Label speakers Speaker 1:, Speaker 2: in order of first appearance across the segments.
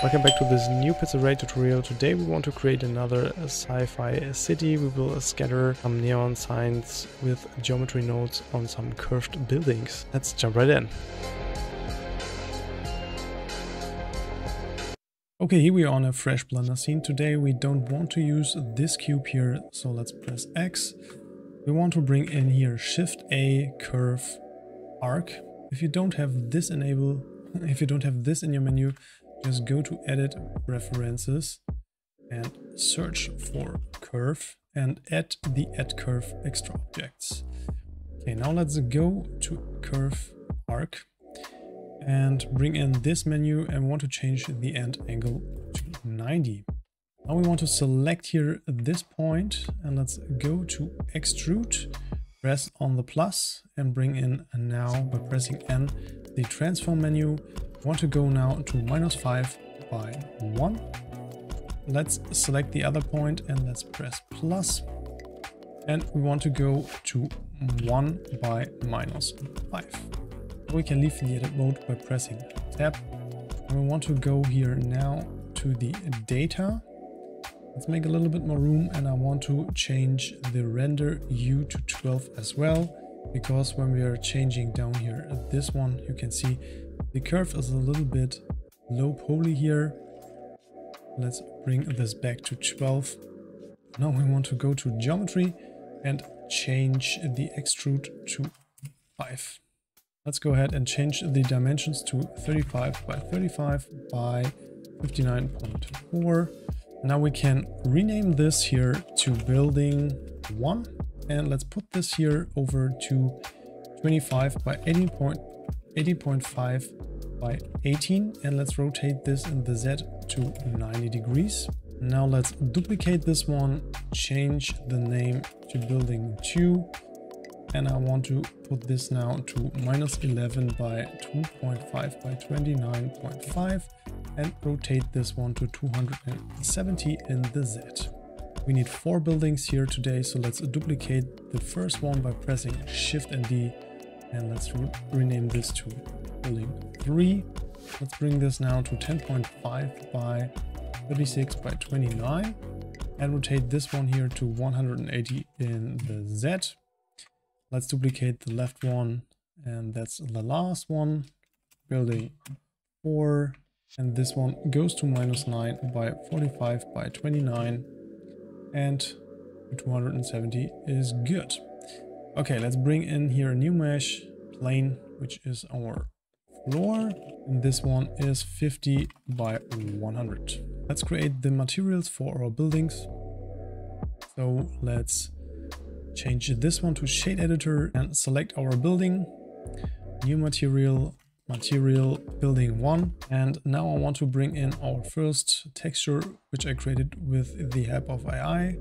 Speaker 1: Welcome back to this new pixel array tutorial. Today we want to create another sci-fi city. We will scatter some neon signs with geometry nodes on some curved buildings. Let's jump right in. Okay, here we are on a fresh Blender scene. Today we don't want to use this cube here, so let's press X. We want to bring in here Shift A curve arc. If you don't have this in your menu, just go to Edit Preferences and search for Curve and add the Add Curve extra objects. Okay, now let's go to Curve Arc and bring in this menu and want to change the end angle to 90. Now we want to select here this point and let's go to Extrude, press on the plus and bring in now by pressing N the transform menu. Want to go now to -5 by 1. Let's select the other point and let's press plus. And we want to go to 1 by -5. We can leave the edit mode by pressing tab. And we want to go here now to the data. Let's make a little bit more room and I want to change the render hue to 12 as well. Because when we are changing down here this one, you can see the curve is a little bit low poly here. Let's bring this back to 12. Now we want to go to geometry and change the extrude to 5. Let's go ahead and change the dimensions to 35 by 35 by 59.4. Now we can rename this here to building 1. And let's put this here over to 25 by 18.5 by 18. And let's rotate this in the Z to 90 degrees. Now let's duplicate this one, change the name to building 2. And I want to put this now to -11 by 2.5 by 29.5 and rotate this one to 270 in the Z. We need 4 buildings here today, so let's duplicate the first one by pressing Shift and D, and let's rename this to building 3. Let's bring this now to 10.5 by 36 by 29 and rotate this one here to 180 in the Z. Let's duplicate the left one, and that's the last one, building 4, and this one goes to -9 by 45 by 29. And 270 is good. Okay, let's bring in here a new mesh plane, which is our floor. And this one is 50 by 100. Let's create the materials for our buildings. So let's change this one to shade editor and select our building, new material, building 1. And now I want to bring in our first texture, which I created with the help of AI.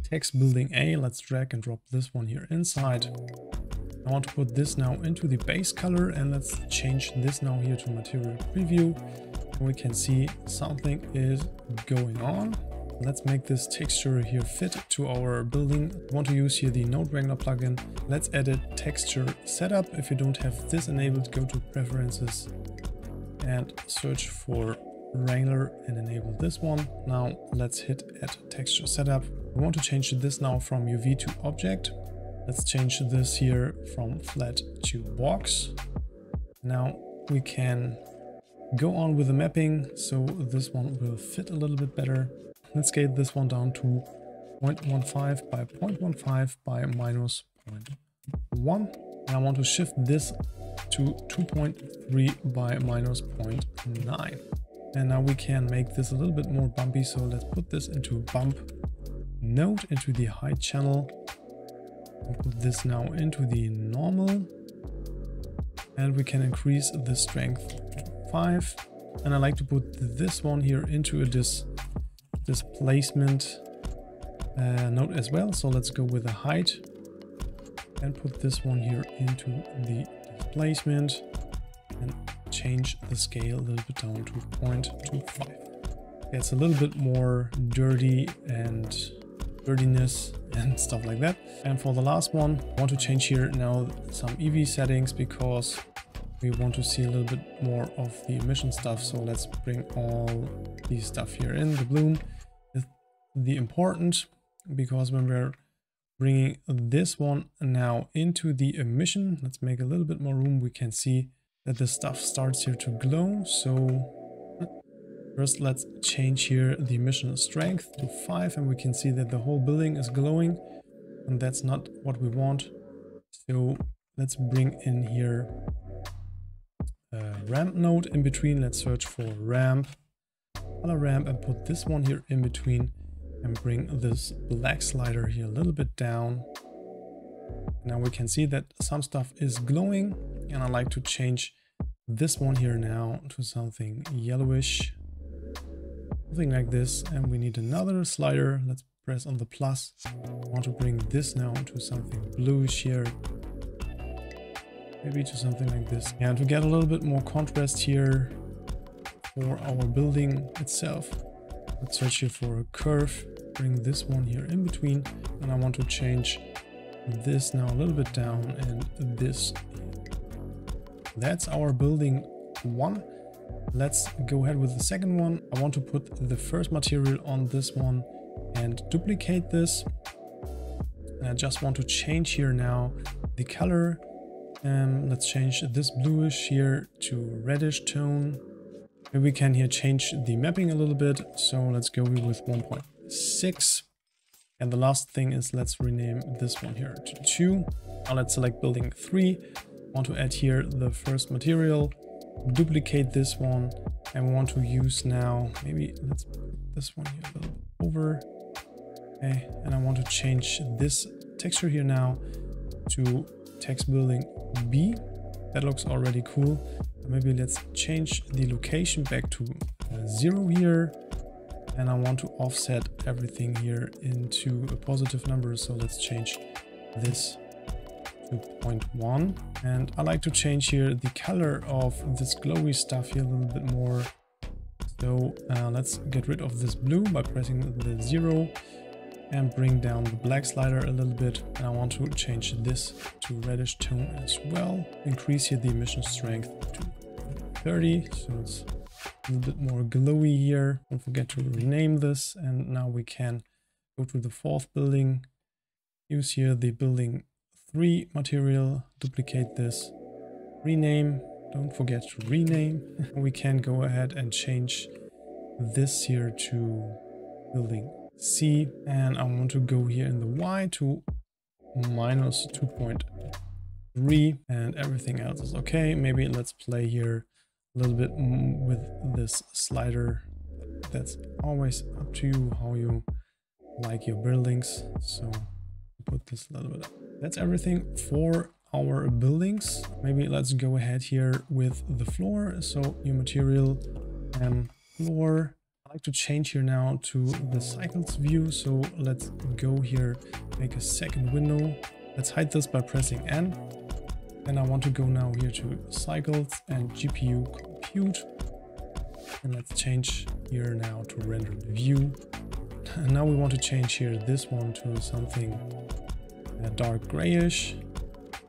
Speaker 1: Text building A. Let's drag and drop this one here inside. I want to put this now into the base color and let's change this now here to material preview. And we can see something is going on. Let's make this texture here fit to our building. We want to use here the Node Wrangler plugin. Let's edit texture setup. If you don't have this enabled, go to preferences and search for Wrangler and enable this one. Now let's hit add texture setup. We want to change this now from UV to object. Let's change this here from flat to box. Now we can go on with the mapping, so this one will fit a little bit better. Let's scale this one down to 0.15 by 0.15 by -0.1. And I want to shift this to 2.3 by -0.9. And now we can make this a little bit more bumpy. So let's put this into bump node into the height channel. And put this now into the normal. And we can increase the strength to 5. And I like to put this one here into a displacement node as well. So let's go with the height and put this one here into the displacement and change the scale a little bit down to 0.25. It's a little bit more dirty and dirtiness and stuff like that. And for the last one, I want to change here now some EV settings because we want to see a little bit more of the emission stuff. So let's bring all these stuff here in. The bloom is the important, because when we're bringing this one now into the emission, let's make a little bit more room. We can see that this stuff starts here to glow. So first let's change here the emission strength to 5, and we can see that the whole building is glowing, and that's not what we want. So let's bring in here a ramp node in between. Let's search for ramp, color ramp, and put this one here in between, and bring this black slider here a little bit down. Now we can see that some stuff is glowing, and I like to change this one here now to something yellowish, something like this. And we need another slider. Let's press on the plus. I want to bring this now to something bluish here, maybe to something like this. And to get a little bit more contrast here for our building itself, let's search here for a curve, bring this one here in between, and I want to change this now a little bit down, and this. That's our building 1. Let's go ahead with the second one. I want to put the first material on this one and duplicate this. And I just want to change here now the color. Let's change this bluish here to reddish tone. Maybe we can here change the mapping a little bit. So let's go with 1.6. And the last thing is, let's rename this one here to 2. Now let's select building 3. Want to add here the first material, duplicate this one, and we want to use now, maybe let's put this one here a little bit over. Okay, and I want to change this texture here now to text building B. That looks already cool. Maybe let's change the location back to 0 here. And I want to offset everything here into a positive number. So let's change this to 0.1. And I like to change here the color of this glowy stuff here a little bit more. So let's get rid of this blue by pressing the 0 and bring down the black slider a little bit. And I want to change this to reddish tone as well. Increase here the emission strength to 30. So it's a little bit more glowy here. Don't forget to rename this. And now we can go to the fourth building. Use here the building 3 material, duplicate this, rename. Don't forget to rename. We can go ahead and change this here to building C. And I want to go here in the Y to minus 2.3, and everything else is okay. Maybe let's play here a little bit with this slider. That's always up to you how you like your buildings. So put this a little bit up. That's everything for our buildings. Maybe let's go ahead here with the floor. So new material, floor. I like to change here now to the cycles view. So let's go here, make a second window. Let's hide this by pressing N. And I want to go now here to cycles and GPU compute. And let's change here now to render view. And now we want to change here this one to something dark grayish.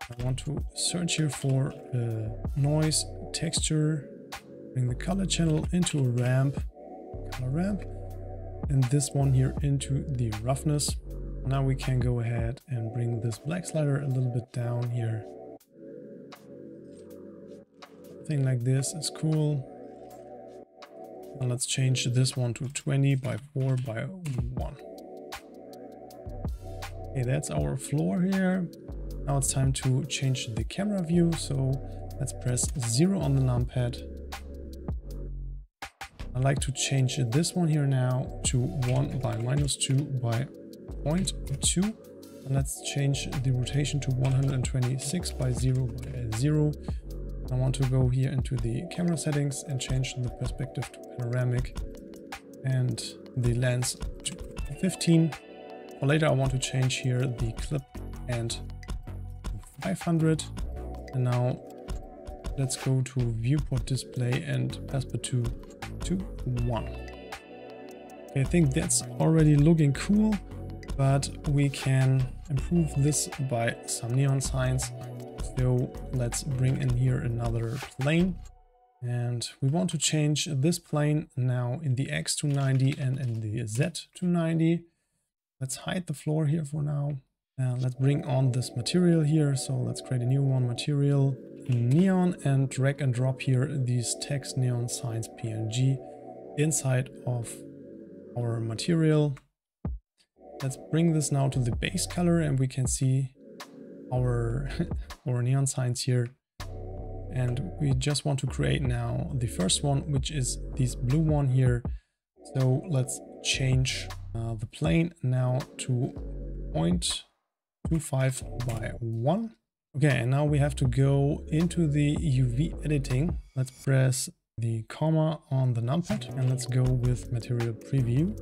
Speaker 1: I want to search here for noise, texture, bring the color channel into a ramp, color ramp, and this one here into the roughness. Now we can go ahead and bring this black slider a little bit down here. Something like this is cool. And let's change this one to 20 by 4 by 1. Okay, that's our floor here. Now it's time to change the camera view. So let's press 0 on the numpad. I like to change this one here now to 1 by minus 2 by 0.2. And let's change the rotation to 126 by 0 by 0. I want to go here into the camera settings and change the perspective to panoramic and the lens to 15. For later I want to change here the clip and 500. And now let's go to viewport display and passport to 1. Okay, I think that's already looking cool, but we can improve this by some neon signs. So let's bring in here another plane. And we want to change this plane now in the X to 90 and in the Z to 90. Let's hide the floor here for now. Let's bring on this material here. So let's create a new one, material neon, and drag and drop here these text neon signs PNG inside of our material. Let's bring this now to the base color and we can see our, our neon signs here. And we just want to create now the first one, which is this blue one here. So let's change the plane now to 0.25 by 1. Okay, and now we have to go into the UV editing. Let's press the comma on the numpad and let's go with material preview.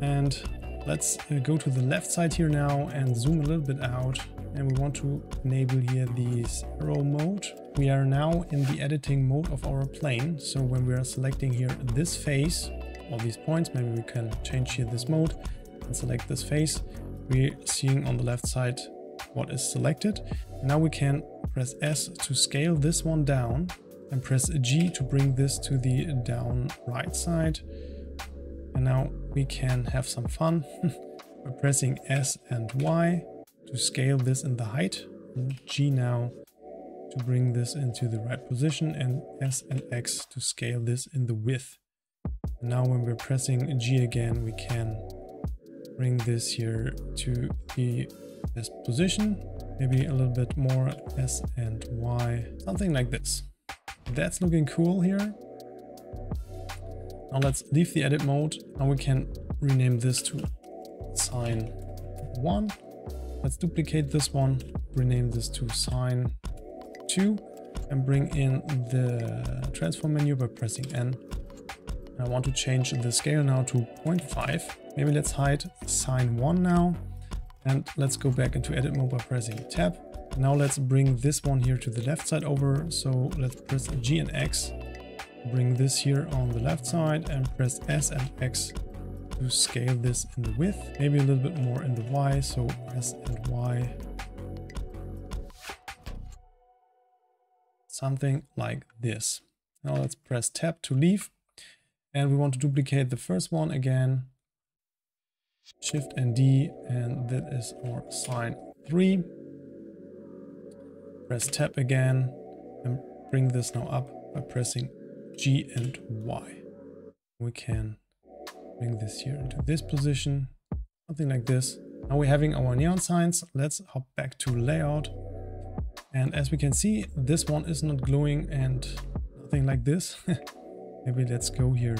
Speaker 1: And let's go to the left side here now and zoom a little bit out. And we want to enable here this arrow mode. We are now in the editing mode of our plane. So when we are selecting here this face, all these points, maybe we can change here this mode and select this face. We're seeing on the left side what is selected. Now we can press S to scale this one down and press G to bring this to the down right side. And now we can have some fun by pressing S and Y to scale this in the height, and G now to bring this into the right position, and S and X to scale this in the width. And now when we're pressing G again, we can bring this here to the best position, maybe a little bit more, S and Y, something like this. That's looking cool here. Now let's leave the edit mode. Now we can rename this to sign 1. Let's duplicate this one, rename this to sign 2, and bring in the transform menu by pressing N. And I want to change the scale now to 0.5. Maybe let's hide sign 1 now. And let's go back into edit mode by pressing tab. Now let's bring this one here to the left side over. So let's press G and X, bring this here on the left side, and press S and X to scale this in the width, maybe a little bit more in the Y, so S and Y. Something like this. Now let's press tab to leave, and we want to duplicate the first one again. Shift and D, and that is our sign 3. Press tab again and bring this now up by pressing G and Y. We can bring this here into this position, something like this. Now we're having our neon signs. Let's hop back to layout. And as we can see, this one is not glowing and nothing like this. Maybe let's go here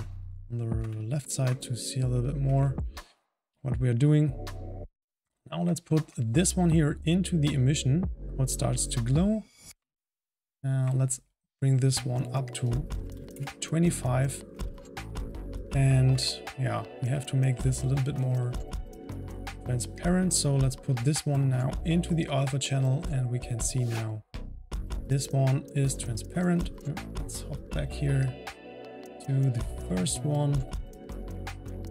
Speaker 1: on the left side to see a little bit more what we are doing. Now let's put this one here into the emission. It starts to glow. Let's bring this one up to 25. And yeah, we have to make this a little bit more transparent. So let's put this one now into the alpha channel, and we can see now this one is transparent. Let's hop back here to the first one.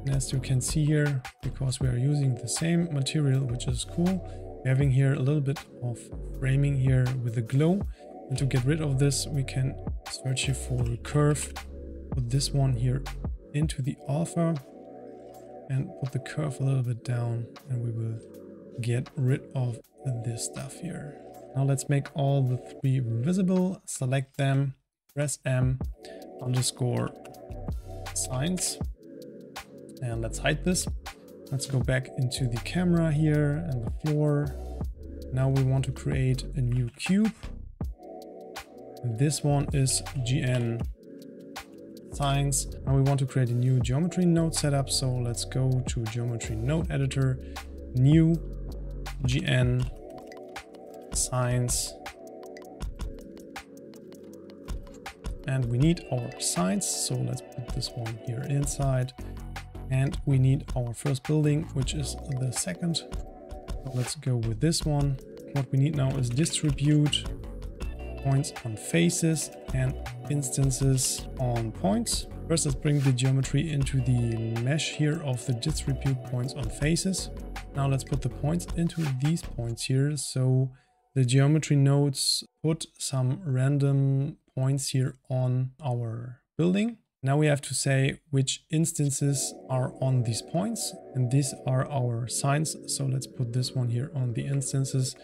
Speaker 1: And as you can see here, because we are using the same material, which is cool, we're having here a little bit of framing here with the glow. And to get rid of this, we can search here for a curve, put this one here into the alpha and put the curve a little bit down, and we will get rid of this stuff here. Now let's make all the 3 visible, select them, press M, underscore signs, and let's hide this. Let's go back into the camera here and the floor. Now we want to create a new cube. This one is GN signs. Now we want to create a new geometry node setup. So let's go to geometry node editor, new GN signs. And we need our signs. So let's put this one here inside. And we need our first building, which is the second. So let's go with this one. What we need now is distribute points on faces and instances on points. First, let's bring the geometry into the mesh here of the distribute points on faces. Now let's put the points into these points here. So the geometry nodes put some random points here on our building. Now we have to say which instances are on these points, and these are our signs. So let's put this one here on the instances,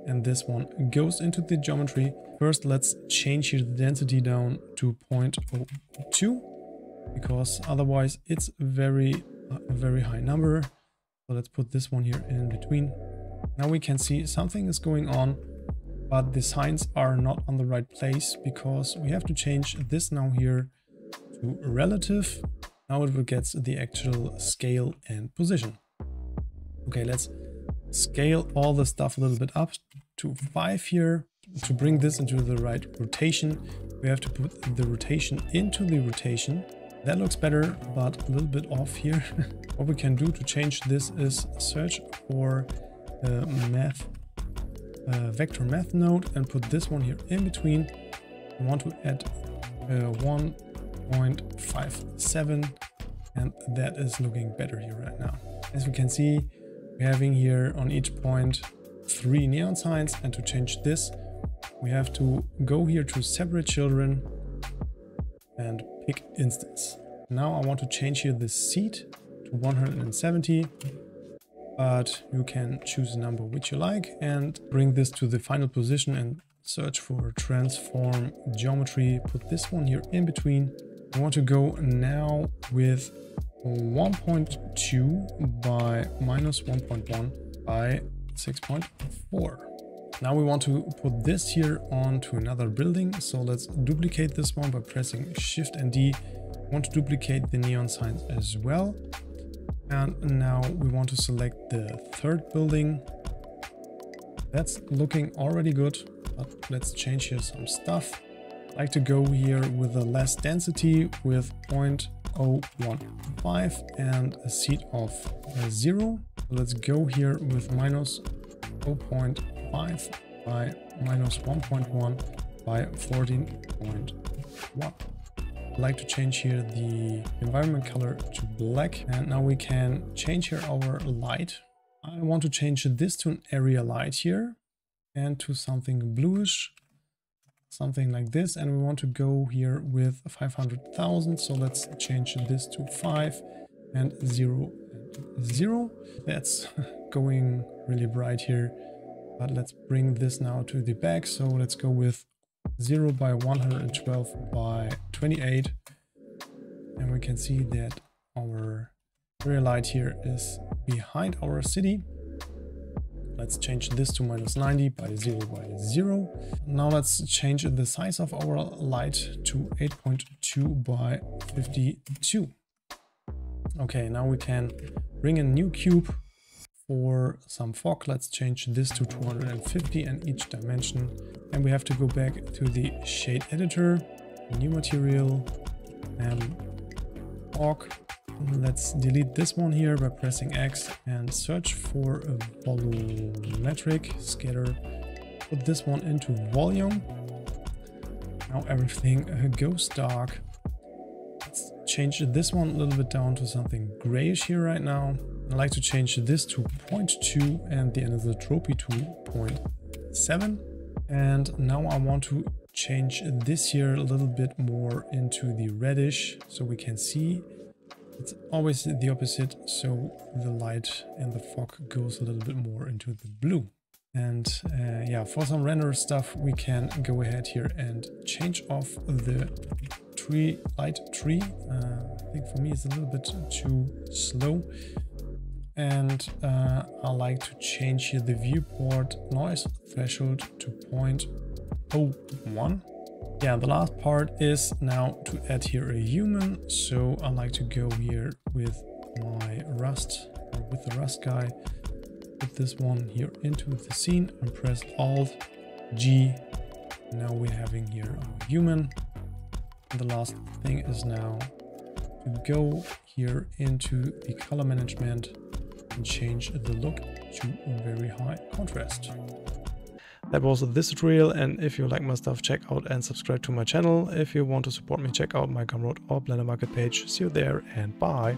Speaker 1: and this one goes into the geometry. First, let's change here the density down to 0.02, because otherwise it's a very high number. So let's put this one here in between. Now we can see something is going on, but the signs are not on the right place, because we have to change this now here to relative. Now it will get the actual scale and position. Okay, let's scale all the stuff a little bit up to 5 here. To bring this into the right rotation, we have to put the rotation into the rotation. That looks better, but a little bit off here. What we can do to change this is search for the vector math node and put this one here in between. I want to add 1.57, and that is looking better here right now. As we can see, we're having here on each point 3 neon signs, and to change this, we have to go here to separate children and pick instance. Now I want to change here the seed to 170, but you can choose a number which you like and bring this to the final position and search for transform geometry. Put this one here in between. I want to go now with 1.2 by minus 1.1 by 6.4. Now we want to put this here onto another building. So let's duplicate this one by pressing Shift and D. I want to duplicate the neon signs as well. And now we want to select the third building. That's looking already good, but let's change here some stuff. I like to go here with a less density with 0.015 and a seed of 0. Let's go here with minus 0.5 by minus 1.1 by 14.1. I like to change here the environment color to black, and now we can change here our light. I want to change this to an area light here and to something bluish, something like this, and we want to go here with 500,000. So let's change this to 5 and 0 and 0. That's going really bright here. But let's bring this now to the back. So let's go with 0 by 112 by 28. And we can see that our area light here is behind our city. Let's change this to minus 90 by 0 by 0. Now let's change the size of our light to 8.2 by 52. Okay, now we can bring a new cube for some fog. Let's change this to 250 and each dimension. And we have to go back to the shade editor, new material, and fog. Let's delete this one here by pressing X and search for a volumetric scatter. Put this one into volume. Now everything goes dark. Let's change this one a little bit down to something grayish here right now. I like to change this to 0.2 and the anisotropy to 0.7. And now I want to change this here a little bit more into the reddish, so we can see it's always the opposite. So the light and the fog goes a little bit more into the blue. And yeah, for some render stuff, we can go ahead here and change off the light tree. I think for me it's a little bit too slow. And I like to change here the viewport noise threshold to 0.01. Yeah, the last part is now to add here a human. So I like to go here with my Rust, or with the Rust guy, put this one here into the scene and press Alt G. Now we're having here a human. And the last thing is now to go here into the color management and change the look to a very high contrast. That was this tutorial, and if you like my stuff, check out and subscribe to my channel. If you want to support me, check out my Gumroad or Blender Market page. See you there, and bye!